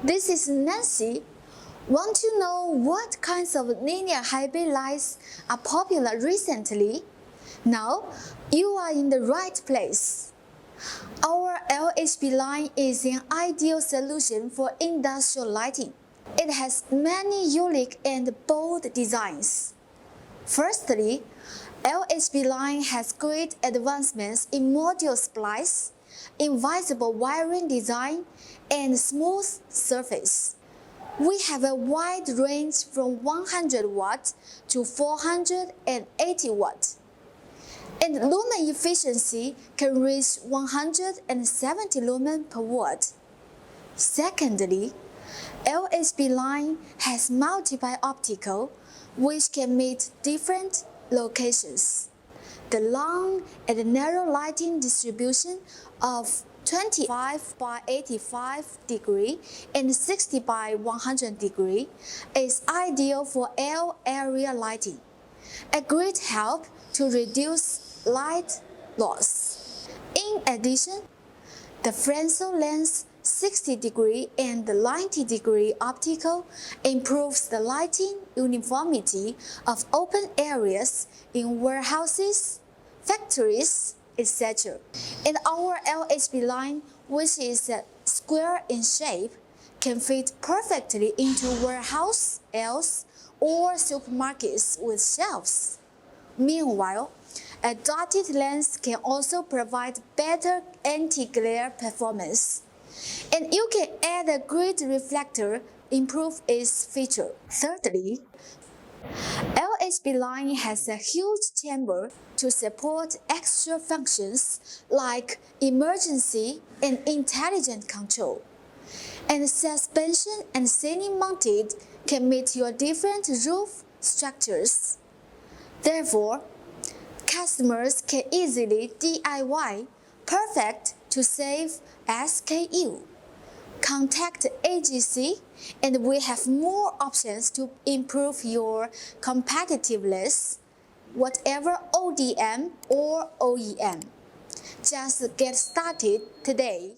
This is Nancy. Want to know what kinds of linear hybrid lights are popular recently? Now, you are in the right place. Our LHB line is an ideal solution for industrial lighting. It has many unique and bold designs. Firstly, LHB line has great advancements in module splice, invisible wiring design, and smooth surface. We have a wide range from 100 watts to 480 watts. And lumen efficiency can reach 170 lumen per watt. Secondly, LHB line has multiple optical, which can meet different locations. The long and narrow lighting distribution of 25 by 85 degree and 60 by 100 degree is ideal for L area lighting, a great help to reduce light loss. In addition, the Fresnel lens 60 degree and 90 degree optical improves the lighting uniformity of open areas in warehouses, factories, etc. And our LHB line, which is square in shape, can fit perfectly into warehouse aisles or supermarkets with shelves. Meanwhile, a dotted lens can also provide better anti-glare performance. And you can add a grid reflector, improve its feature. Thirdly, LHB line has a huge chamber to support extra functions like emergency and intelligent control. And suspension and ceiling mounted can meet your different roof structures. Therefore, customers can easily DIY, perfect to save SKU. Contact AGC and we have more options to improve your competitiveness, whatever ODM or OEM. Just get started today.